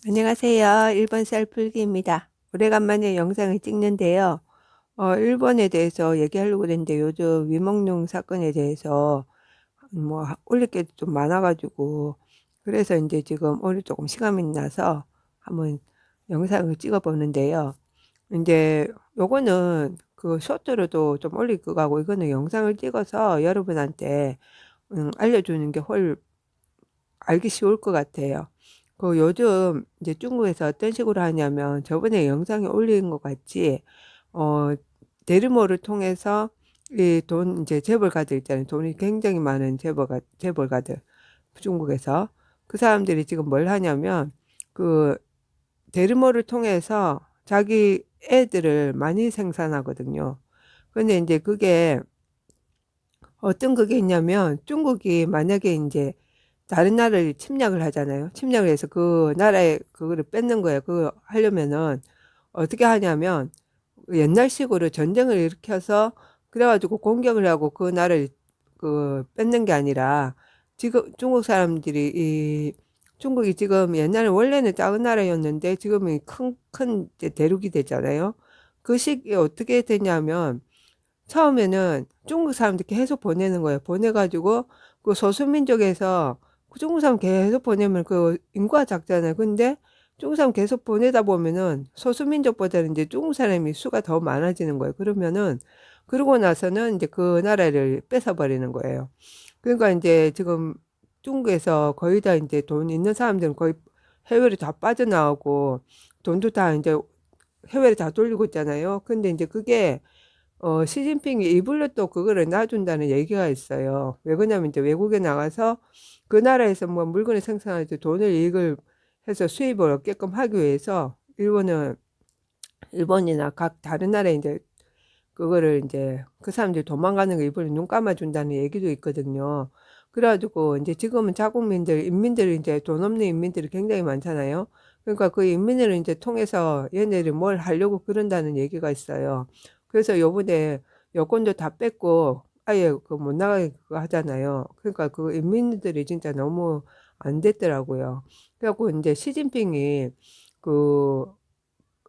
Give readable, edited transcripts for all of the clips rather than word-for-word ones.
안녕하세요. 일본 쌀풀기입니다. 오래간만에 영상을 찍는데요. 일본에 대해서 얘기하려고 그랬는데 요즘 위목농 사건에 대해서 올릴 게 좀 많아가지고 그래서 이제 지금 오늘 조금 시간이 나서 한번 영상을 찍어 보는데요. 이제 요거는 그 쇼트로도 좀 올릴 거고 이거는 영상을 찍어서 여러분한테 알려주는 게 알기 쉬울 것 같아요. 그 요즘 이제 중국에서 어떤 식으로 하냐면 저번에 영상에 올린 것 같이 어 대리모를 통해서 이 돈 이제 재벌가들 있잖아요. 돈이 굉장히 많은 재벌가들 중국에서 그 사람들이 지금 뭘 하냐면 그 대리모를 통해서 자기 애들을 많이 생산하거든요. 근데 이제 그게 어떤 그게 있냐면 중국이 만약에 이제 다른 나라를 침략을 하잖아요. 침략을 해서 그 나라에 그거를 뺏는 거예요. 그거 하려면은 어떻게 하냐면 옛날식으로 전쟁을 일으켜서 그래가지고 공격을 하고 그 나라를 뺏는 게 아니라 지금 중국 사람들이 이 중국이 지금 옛날에 원래는 작은 나라였는데 지금은 큰 이제 대륙이 됐잖아요. 그 시기에 어떻게 되냐면 처음에는 중국 사람들 계속 보내는 거예요. 보내가지고 그 소수민족에서 그 중국 사람 계속 보내면 그 인구가 작잖아요. 근데 중국 사람 계속 보내다 보면은 소수민족보다는 이제 중국 사람이 수가 더 많아지는 거예요. 그러면은 그러고 나서는 이제 그 나라를 뺏어버리는 거예요. 그러니까 이제 지금 중국에서 거의 다 이제 돈 있는 사람들은 거의 해외로 다 빠져나오고 돈도 다 이제 해외로 다 돌리고 있잖아요. 근데 이제 그게 시진핑이 이불로 또 그거를 놔준다는 얘기가 있어요. 왜 그러냐면 이제 외국에 나가서 그 나라에서 뭐 물건을 생산할 때 돈을 이익을 해서 수입을 얻게끔 하기 위해서 일본이나 각 다른 나라에 이제 그거를 이제 그 사람들이 도망가는 거 이불로 눈 감아준다는 얘기도 있거든요. 그래가지고 이제 지금은 인민들이 이제 돈 없는 인민들이 굉장히 많잖아요. 그러니까 그 인민을 이제 통해서 얘네들이 뭘 하려고 그런다는 얘기가 있어요. 그래서 요번에 여권도 다 뺐고 아예 그 못 나가게 그거 하잖아요. 그러니까 그 인민들이 진짜 너무 안 됐더라고요. 그래갖고 이제 그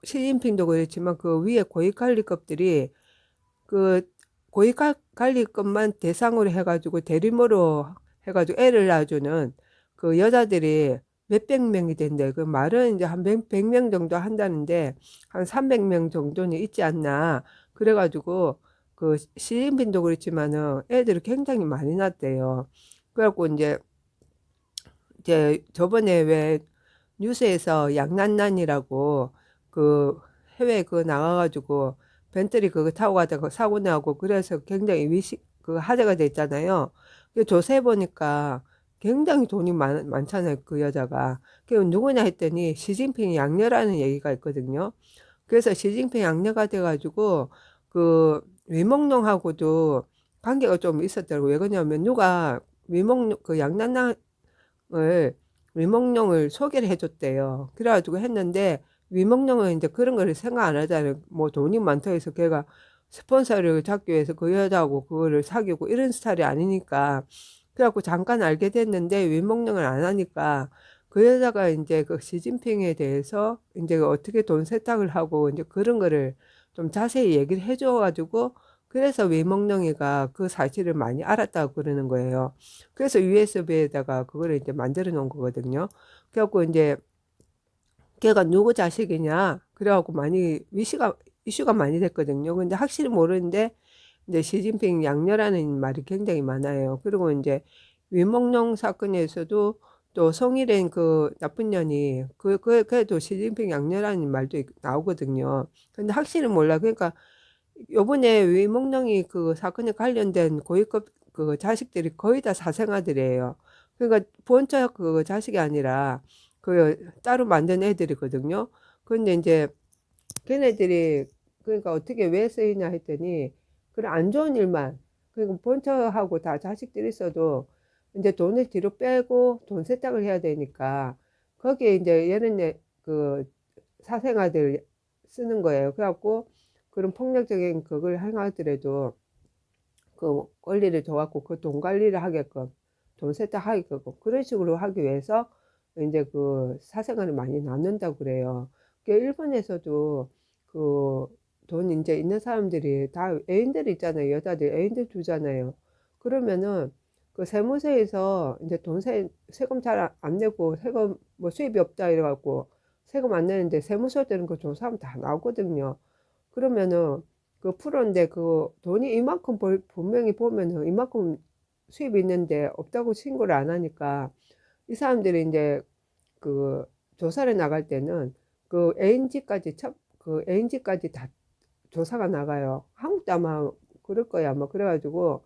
시진핑도 그렇지만 그 위에 고위관리급들이 그 관리급만 대상으로 해가지고 대리모로 해가지고 애를 낳아주는 그 여자들이 몇백 명이 된대. 그 말은 이제 한 100명 정도 한다는데 한 300명 정도는 있지 않나. 그래가지고 그 시진핑도 그렇지만은 애들이 굉장히 많이 낳대요. 그래갖고 이제 저번에 왜 뉴스에서 양난난이라고 그 해외 그 나가가지고 벤tley 그거 타고 가다가 사고 나고 그래서 굉장히 그 화제가 됐잖아요. 그 조사해 보니까 굉장히 돈이 많잖아요. 그 여자가. 그 누구냐 했더니 시진핑 양녀라는 얘기가 있거든요. 그래서 시진핑 양녀가 돼가지고 그 위목농하고도 관계가 좀 있었더라고요. 왜 그러냐면 누가 위목농 그 양난난 을 위목령을 소개를 해줬대요. 그래가지고 했는데 위목령은 이제 그런 거를 생각 안 하잖아요. 뭐 돈이 많다 해서 걔가 스폰서를 잡기 위해서 그 여자하고 그거를 사귀고 이런 스타일이 아니니까 그래갖고 잠깐 알게 됐는데 위목령을 안 하니까 그 여자가 이제 그 시진핑에 대해서 이제 어떻게 돈 세탁을 하고 이제 그런 거를 좀 자세히 얘기를 해줘가지고 그래서 위목령이가 그 사실을 많이 알았다고 그러는 거예요. 그래서 USB에다가 그거를 이제 만들어 놓은 거거든요. 그래갖고 이제 걔가 누구 자식이냐? 그래갖고 이슈가 많이 됐거든요. 근데 확실히 모르는데 이제 시진핑 양녀라는 말이 굉장히 많아요. 그리고 이제 위목령 사건에서도 또 성희랭 그 나쁜 년이 그래도 시진핑 양녀라는 말도 나오거든요. 근데 확실히 몰라. 그러니까 요번에 위목령이 그 사건에 관련된 고위급 그 자식들이 거의 다 사생아들이에요. 그러니까 본처 그 자식이 아니라 그 따로 만든 애들이거든요. 근데 이제 걔네들이 그러니까 어떻게 왜 쓰이냐 했더니 그런 안 좋은 일만 그리고 본처하고 다 자식들이 있어도 이제 돈을 뒤로 빼고 돈 세탁을 해야 되니까 거기에 이제 얘네 그 사생아들 쓰는 거예요. 그래갖고 그런 폭력적인 그걸 행하더라도 그 권리를 줘갖고 그 돈 관리를 하게끔 돈 세탁하게끔 그런 식으로 하기 위해서 이제 그 사생활을 많이 나눈다고 그래요. 일본에서도 그 돈 이제 있는 사람들이 다 애인들 있잖아요. 여자들 애인들 두잖아요. 그러면은 그 세무서에서 이제 세금 잘 안 내고 세금 뭐 수입이 없다 이래갖고 세금 안 내는데 세무서들은 그 조사하면 다 나오거든요. 그러면은 그 프로인데 그 돈이 이만큼 분명히 보면은 이만큼 수입이 있는데 없다고 신고를 안 하니까 이 사람들이 이제 그 조사를 나갈 때는 그 ANG까지 다 조사가 나가요. 한국도 아마 그럴 거야. 아마 그래가지고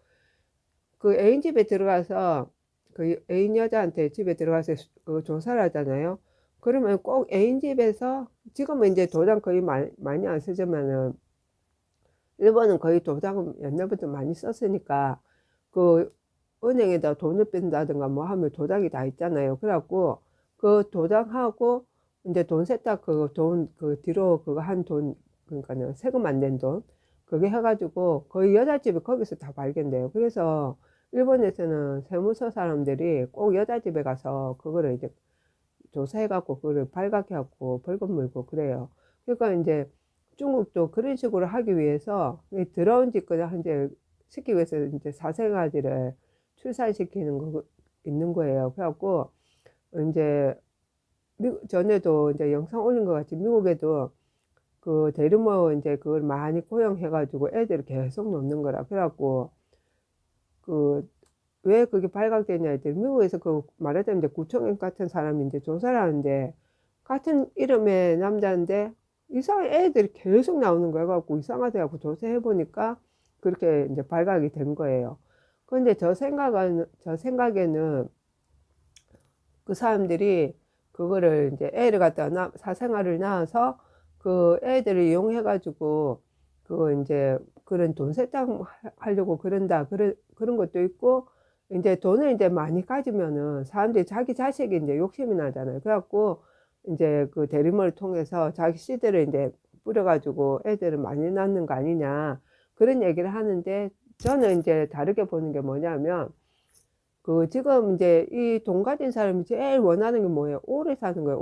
그 애인 집에 들어가서 그 애인 여자한테 집에 들어가서 그 조사를 하잖아요. 그러면 꼭 애인 집에서 지금은 이제 도장 거의 많이 안 쓰지만은 일본은 거의 도장을 옛날부터 많이 썼으니까 그 은행에다 돈을 뺀다든가 뭐 하면 도장이 다 있잖아요. 그래갖고 그 도장하고 이제 돈 세탁 그 뒤로 그거 한 돈, 그러니까는 세금 안 낸 돈, 그게 해가지고 거의 여자집이 거기서 다 발견돼요. 그래서 일본에서는 세무서 사람들이 꼭 여자집에 가서 그거를 이제 조사해갖고 그거를 발각해갖고 벌금 물고 그래요. 그러니까 이제 중국도 그런 식으로 하기 위해서 들어온 집까지 이제 시키기 위해서 이제 사생아지를 출산시키는 거 있는 거예요. 그래갖고 이제 전에도 이제 영상 올린 것 같이 미국에도 그 대규모 이제 그걸 많이 고용해가지고 애들을 계속 놓는 거라. 그래갖고 그 왜 그게 발각되냐 했더니 미국에서 그 말하자면 이제 구청장 같은 사람이 이제 조사를 하는데 같은 이름의 남자인데 이상한 애들이 계속 나오는 거야. 갖고 이상하다 하고 조사해 보니까 그렇게 이제 발각이 된 거예요. 그런데 저 생각에는 그 사람들이 그거를 이제 애를 갖다 사생활을 낳아서 그 애들을 이용해 가지고 그 이제 그런 돈 세탁 하려고 그런 것도 있고 이제 돈을 이제 많이 가지면은 사람들이 자기 자식이 이제 욕심이 나잖아요. 그래갖고 이제 그 대리모를 통해서 자기 씨들을 이제 뿌려가지고 애들을 많이 낳는 거 아니냐 그런 얘기를 하는데 저는 이제 다르게 보는 게 뭐냐면 그 지금 이제 이 돈 가진 사람이 제일 원하는 게 뭐예요? 오래 사는 거예요.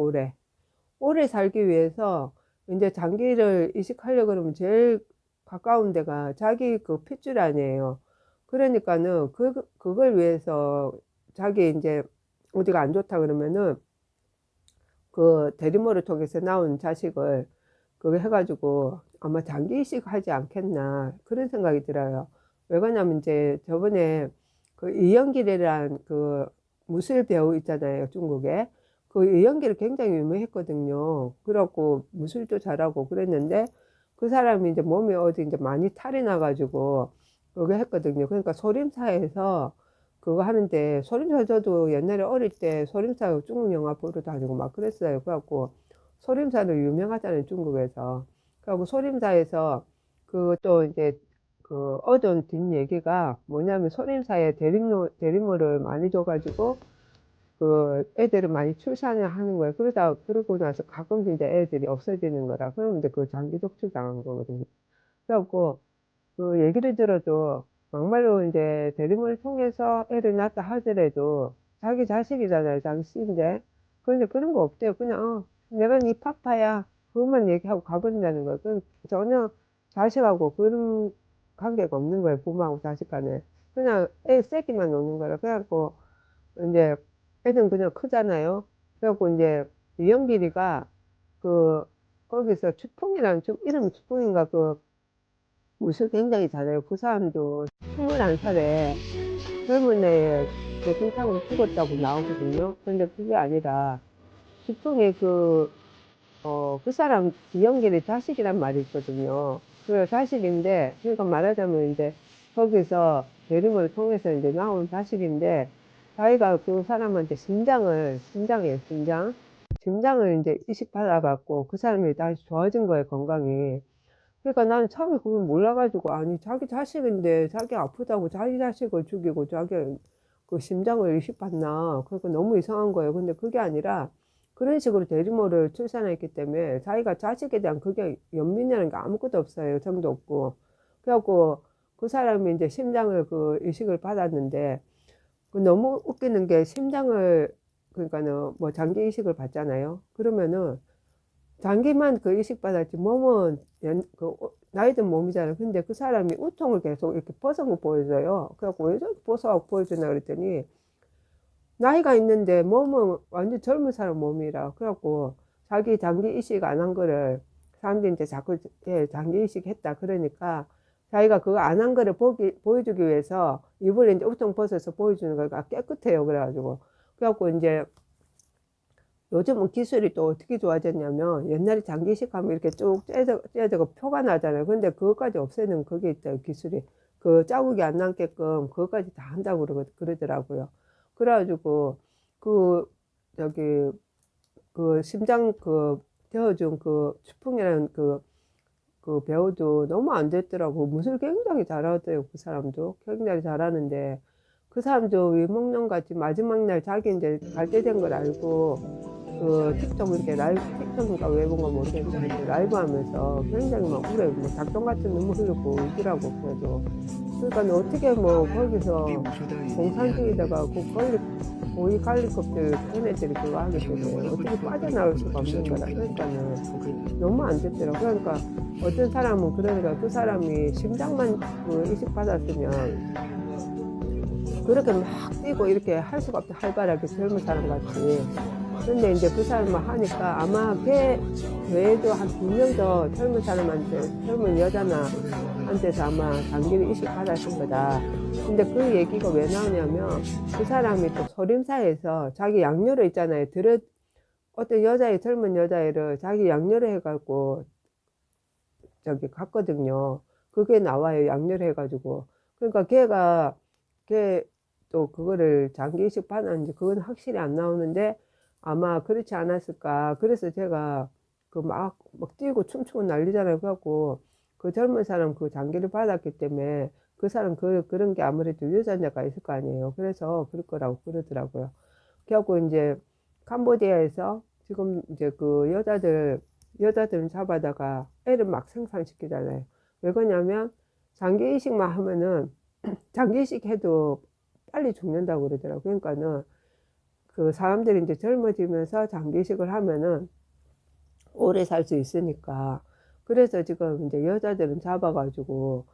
오래 살기 위해서 이제 장기를 이식하려고 그러면 제일 가까운 데가 자기 그 핏줄 아니에요. 그러니까는 그걸 위해서 자기 이제 어디가 안 좋다 그러면은 그 대리모를 통해서 나온 자식을 그거 해가지고 아마 장기 이식하지 않겠나 그런 생각이 들어요. 왜 그러냐면 이제 저번에 그 이영길이란 그 무술 배우 있잖아요. 중국에. 그 이영길이 굉장히 유명했거든요. 그래갖고 무술도 잘하고 그랬는데 그 사람이 이제 몸에 어디 이제 많이 탈이 나가지고 그거 했거든요. 그러니까 소림사에서 그거 하는데 소림사 저도 옛날에 어릴 때 소림사 중국 영화 보러 다니고 막 그랬어요. 그래갖고 소림사도 유명하잖아요. 중국에서. 그래갖고 소림사에서 그 또 이제 그 얻은 뒷얘기가 뭐냐면 소림사에 대리모를 많이 줘가지고 그 애들을 많이 출산을 하는 거예요. 그러고 나서 가끔씩 이제 애들이 없어지는 거라. 그러면 이제 그 장기 독출 당한 거거든요. 그래갖고 그 얘기를 들어도 막말로 이제 대리모를 통해서 애를 낳았다 하더라도 자기 자식이잖아요. 자기 씨인데. 그런데 그런 거 없대요. 그냥 내가 네 파파야. 그것만 얘기하고 가버린다는 거예요. 전혀 자식하고 그런 관계가 없는 거예요. 부모하고 자식 간에. 그냥 애 새끼만 노는 거라. 그래갖고 이제 애는 그냥 크잖아요. 그래갖고 이제 이영길이가 그 거기서 이름이 추풍인가 그 무술 굉장히 잘해요. 그 사람도 21살에 젊은 애에 교통사고로 죽었다고 나오거든요. 근데 그게 아니라 추풍이 그 사람 이영길의 자식이란 말이 있거든요. 그 자식인데, 그러니까 말하자면 이제 거기서 대림을 통해서 이제 나온 자식인데, 자기가 그 사람한테 심장이에요, 심장. 심장을 이제 이식받아갖고 그 사람이 다시 좋아진 거예요, 건강이. 그러니까 나는 처음에 그걸 몰라가지고, 아니, 자기 자식인데 자기 아프다고 자기 자식을 죽이고 자기 그 심장을 이식받나. 그러니까 너무 이상한 거예요. 근데 그게 아니라 그런 식으로 대리모를 출산했기 때문에 자기가 자식에 대한 그게 연민이라는 게 아무것도 없어요. 정도 없고. 그래갖고 그 사람이 이제 심장을 그 이식을 받았는데 그 너무 웃기는 게 심장을 그러니까는 뭐 장기 이식을 받잖아요. 그러면은 장기만 그 이식 받았지 몸은 나이 든 몸이잖아요. 근데 그 사람이 우통을 계속 이렇게 벗은 거 보여줘요. 그래갖고 왜 저렇게 벗어갖고 보여주나 그랬더니 나이가 있는데 몸은 완전 젊은 사람 몸이라. 그래갖고 자기 장기 이식 안 한 거를 사람들이 이제 자꾸 장기 이식 했다. 그러니까 자기가 그거 안 한 거를 보여주기 위해서 이불에 이제 우통 벗어서 보여주는 거가 깨끗해요. 그래갖고 이제 요즘은 기술이 또 어떻게 좋아졌냐면 옛날에 장기 이식하면 이렇게 쭉 째져고 표가 나잖아요. 근데 그것까지 없애는 그게 있대요. 기술이. 그 자국이 안 남게끔 그것까지 다 한다고 그러더라고요. 그래가지고 그 저기 그 심장 되어준 추풍이라는 그 배우도 너무 안 됐더라고. 무술 굉장히 잘하대요. 그 사람도 굉장히 잘하는데 그 사람도 위목령 같이 마지막 날 자기 이제 갈 때 된 걸 알고 그 틱톡 이렇게 라이브, 틱톡인가 웨브인가 모르겠는데 라이브 하면서 굉장히 막 울어요. 뭐 닭똥 같은 눈물 흘리고 울더라고. 그래도 그러니까 어떻게 뭐 거기서 공산 중에다가 고위 관리급들 걔네들이 그거 하기 때문에 어떻게 빠져나올 수가 없는 거라. 그러니까는 너무 안 됐더라고. 그러니까 어떤 사람은 그러니까 그 사람이 심장만 그 이식 받았으면 그렇게 막 뛰고 이렇게 할 수가 없다. 활발하게 젊은 사람 같이. 근데 이제 그 사람만 하니까 아마 걔 외에도 한 2명 더 젊은 사람한테, 젊은 여자나 한테서 아마 장기를 이식 받았을 거다. 근데 그 얘기가 왜 나오냐면 그 사람이 또 소림사에서 자기 양녀를 있잖아요. 어떤 젊은 여자애를 자기 양녀를 해갖고 저기 갔거든요. 그게 나와요. 양녀를 해가지고. 그러니까 걔 또 그거를 장기 이식 받았는지 그건 확실히 안 나오는데 아마 그렇지 않았을까. 그래서 제가 막 뛰고 춤추고 난리잖아요. 그래갖고 그 젊은 사람 그 장기를 받았기 때문에 그 사람 그런 게 아무래도 유전자가 있을 거 아니에요. 그래서 그럴 거라고 그러더라고요. 그래갖고 이제 캄보디아에서 지금 이제 그 여자들은 잡아다가 애를 막 생산시키잖아요. 왜 그러냐면 장기 이식만 하면은 장기 이식 해도 빨리 죽는다고 그러더라고요. 그러니까는 그 사람들이 이제 젊어지면서 장기 이식을 하면은 오래 살 수 있으니까. 그래서 지금 이제 여자들은 잡아가지고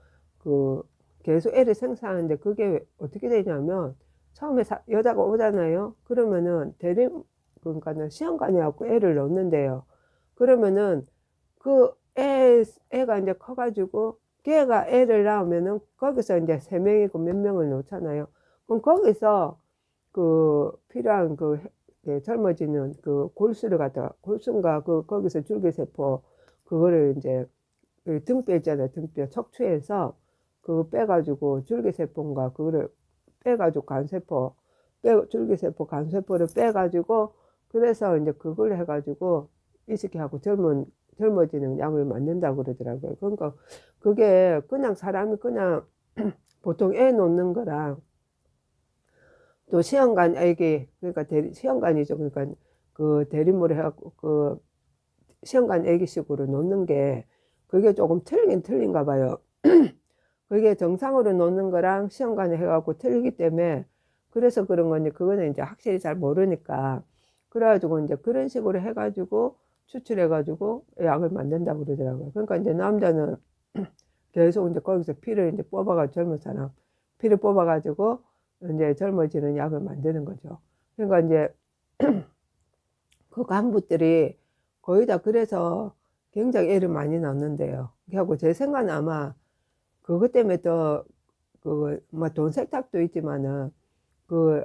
계속 애를 생산하는데 그게 어떻게 되냐면 처음에 여자가 오잖아요. 그러면은 그러니까는 시험관에 갖고 애를 넣는데요. 그러면은 애가 이제 커가지고 걔가 애를 낳으면은 거기서 이제 3명이고 몇 명을 놓잖아요. 그럼 거기서 필요한 젊어지는 골수인가 거기서 줄기세포 거기를 이제 등뼈 있잖아요. 등뼈 척추에서 빼가지고 줄기세포인가 그거를 빼가지고 줄기세포 간세포를 빼가지고 그래서 이제 그걸 해가지고 이식하고 젊어지는 약을 만든다고 그러더라고요. 그러니까 그게 그냥 사람이 그냥 보통 애 놓는 거랑 또 시험관 애기 그러니까 시험관이죠. 그러니까 대리모를 해갖고 시험관 애기식으로 놓는 게 그게 조금 틀리긴 틀린가 봐요. 그게 정상으로 놓는 거랑 시험관에 해갖고 틀리기 때문에 그래서 그런 건지 그거는 이제 확실히 잘 모르니까 그래가지고 이제 그런 식으로 해가지고 추출해가지고 약을 만든다고 그러더라고요. 그러니까 이제 남자는 계속 이제 거기서 피를 이제 뽑아가지고 젊은 사람 피를 뽑아가지고 이제 젊어지는 약을 만드는 거죠. 그러니까 이제 그 간부들이 거의 다 그래서 굉장히 애를 많이 낳는데요. 그래갖고 제 생각은 아마 그것 때문에 뭐 돈 세탁도 있지만은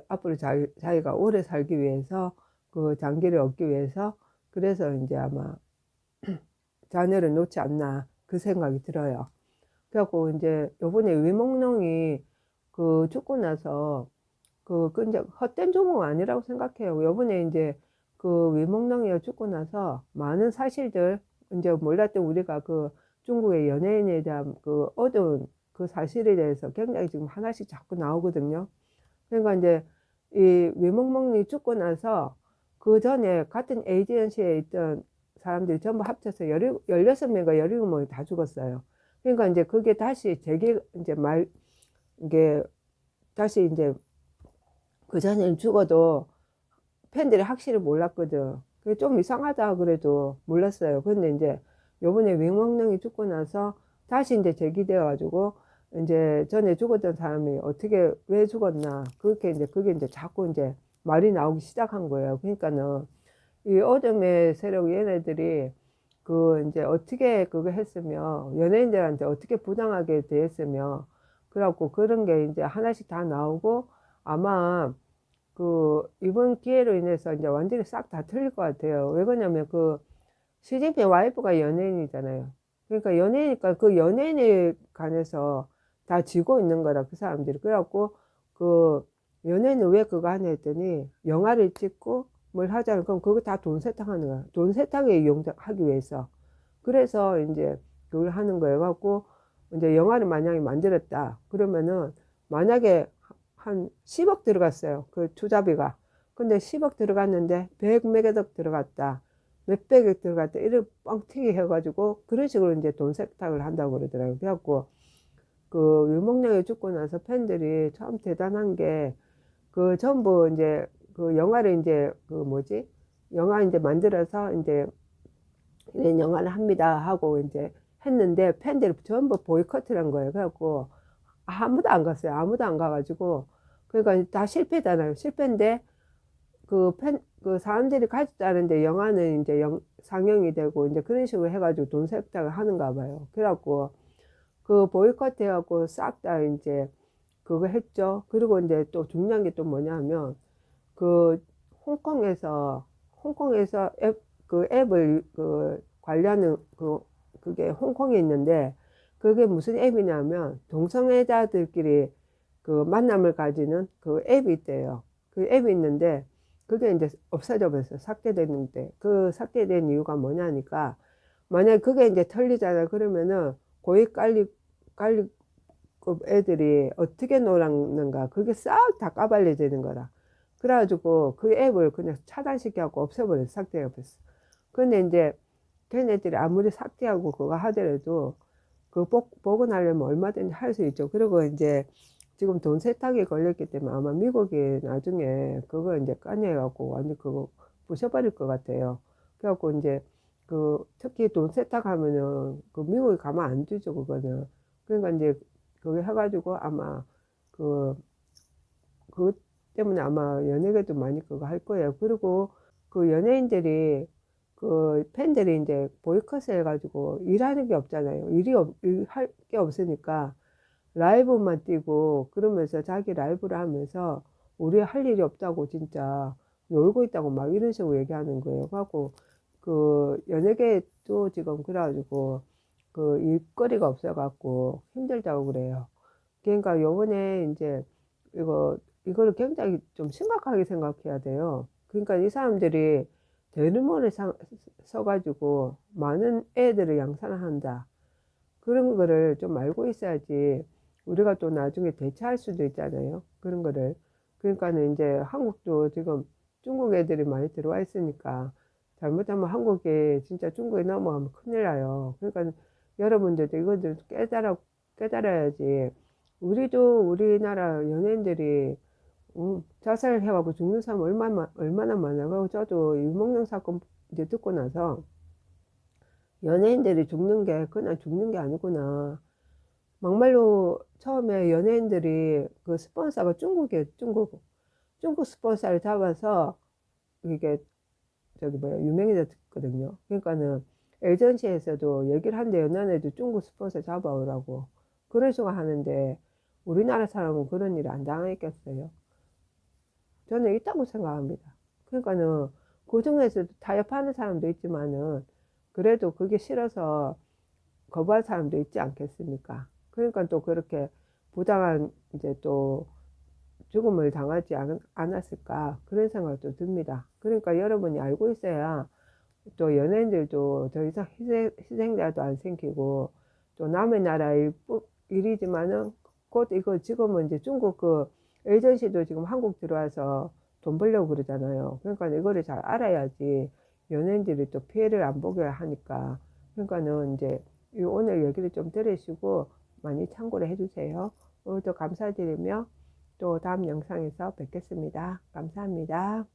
앞으로 자기가 오래 살기 위해서 장기를 얻기 위해서 그래서 이제 아마 자녀를 놓지 않나 그 생각이 들어요. 그래갖고 이제 요번에 위목농이 죽고 나서 이제 헛된 조목은 아니라고 생각해요. 요번에 이제 위목농이 죽고 나서 많은 사실들 이제 몰랐던 우리가 중국의 연예인에 대한 어두운 사실에 대해서 굉장히 지금 하나씩 자꾸 나오거든요. 그러니까 이제 이 위목농이 죽고 나서 그 전에 같은 에이전시에 있던 사람들이 전부 합쳐서 16명인가 17명이 다 죽었어요. 그러니까 이제 그게 다시 이게 다시 이제 그 전에는 죽어도 팬들이 확실히 몰랐거든. 그게 좀 이상하다 그래도 몰랐어요. 근데 이제 요번에 윙먹령이 죽고 나서 다시 이제 제기되어 가지고 이제 전에 죽었던 사람이 어떻게 왜 죽었나 그렇게 이제 그게 이제 자꾸 이제 말이 나오기 시작한 거예요. 그러니까는 이 어둠의 세력 얘네들이 그 이제 어떻게 그거 했으며 연예인들한테 어떻게 부당하게 대했으며 그래갖고 그런 게 이제 하나씩 다 나오고 아마 그 이번 기회로 인해서 이제 완전히 싹 다 틀릴 것 같아요. 왜 그러냐면 그 시진핑 와이프가 연예인이잖아요. 그러니까 연예인이니까 그 연예인에 관해서 다 지고 있는 거라 그 사람들이. 그래갖고 그 연예인은 왜 그거 하냐 했더니 영화를 찍고 뭘 하자는 그럼 그거 다 돈 세탁하는 거야. 돈 세탁에 이용하기 위해서. 그래서 이제 그걸 하는 거예요. 갖고 이제 영화를 만약에 만들었다. 그러면은 만약에 한 10억 들어갔어요. 그 투자비가. 근데 10억 들어갔는데 100 몇억 들어갔다. 몇백억 들어갔다. 이를 뻥튀기 해가지고 그런 식으로 이제 돈 세탁을 한다고 그러더라고요. 그래갖고 그 유목령이 죽고 나서 팬들이 참 대단한 게 그 전부 이제 그 영화를 이제 그 뭐지? 영화 이제 만들어서 이제 이런 영화를 합니다 하고 이제 했는데 팬들이 전부 보이콧을 한 거예요. 그래갖고 아무도 안 갔어요. 아무도 안 가가지고 그러니까 다 실패잖아요. 실패인데 그 사람들이 가졌다는데 영화는 이제 상영이 되고 이제 그런 식으로 해가지고 돈 세탁을 하는가 봐요. 그래갖고 그 보이콧 해갖고 싹 다 이제 그거 했죠. 그리고 이제 또 중요한 게 또 뭐냐면 그 홍콩에서 그 앱을 그 관리하는 그게 홍콩에 있는데 그게 무슨 앱이냐면 동성애자들끼리 그 만남을 가지는 그 앱이 있대요. 그 앱이 있는데 그게 이제 없어져 버렸어요. 삭제됐는데 그 삭제된 이유가 뭐냐니까 만약에 그게 이제 털리잖아요. 그러면은 관리급 애들이 어떻게 놀았는가 그게 싹 다 까발려지는 거라. 그래가지고 그 앱을 그냥 차단시켜갖고 없애버렸어. 삭제해버렸어. 근데 이제 걔네들이 아무리 삭제하고 그거 하더라도 그 복원하려면 얼마든지 할 수 있죠. 그리고 이제 지금 돈 세탁이 걸렸기 때문에 아마 미국이 나중에 그거 이제 까내갖고 완전 그거 부셔버릴 것 같아요. 그래갖고 이제 그 특히 돈 세탁하면은 그 미국이 가만 안 두죠, 그거는. 그러니까 이제 그거 해가지고 아마 그, 그것 때문에 아마 연예계도 많이 그거 할 거예요. 그리고 그 연예인들이 그 팬들이 이제 보이콧을 해가지고 일하는 게 없잖아요. 일할 게 없으니까 라이브만 뛰고 그러면서 자기 라이브를 하면서 우리 할 일이 없다고 진짜 놀고 있다고 막 이런 식으로 얘기하는 거예요. 그래갖고 그 연예계도 지금 그래가지고 그 일거리가 없어갖고 힘들다고 그래요. 그러니까 요번에 이제 이거를 굉장히 좀 심각하게 생각해야 돼요. 그러니까 이 사람들이 대르몬에 서가지고 많은 애들을 양산한다. 그런 거를 좀 알고 있어야지 우리가 또 나중에 대처할 수도 있잖아요. 그런 거를. 그러니까는 이제 한국도 지금 중국 애들이 많이 들어와 있으니까 잘못하면 한국에 진짜 중국에 넘어가면 큰일 나요. 그러니까 여러분들도 이것들 깨달아야지. 우리도 우리나라 연예인들이 자살해가지고 죽는 사람 얼마나 많아요. 저도 유목령 사건 이제 듣고 나서 연예인들이 죽는 게 그냥 죽는 게 아니구나. 막말로 처음에 연예인들이 그 스폰서가 중국이에요. 중국 스폰서를 잡아서 이게 저기 뭐야 유명해졌거든요. 그러니까는 에이전시에서도 얘기를 한대 연예인도 중국 스폰서 잡아오라고 그런 식으로 하는데 우리나라 사람은 그런 일을 안 당했겠어요. 저는 있다고 생각합니다. 그러니까는 그 중에서도 타협하는 사람도 있지만은 그래도 그게 싫어서 거부할 사람도 있지 않겠습니까? 그러니까 또 그렇게 부당한 이제 또 죽음을 당하지 않았을까 그런 생각도 듭니다. 그러니까 여러분이 알고 있어야 또 연예인들도 더 이상 희생자도 안 생기고 또 남의 나라 일이지만은 곧 이거 지금은 이제 중국 그 에이전시도 지금 한국 들어와서 돈 벌려고 그러잖아요. 그러니까 이거를 잘 알아야지 연예인들이 또 피해를 안 보게 하니까. 그러니까는 이제 오늘 얘기를 좀 들으시고 많이 참고를 해주세요. 오늘도 감사드리며 또 다음 영상에서 뵙겠습니다. 감사합니다.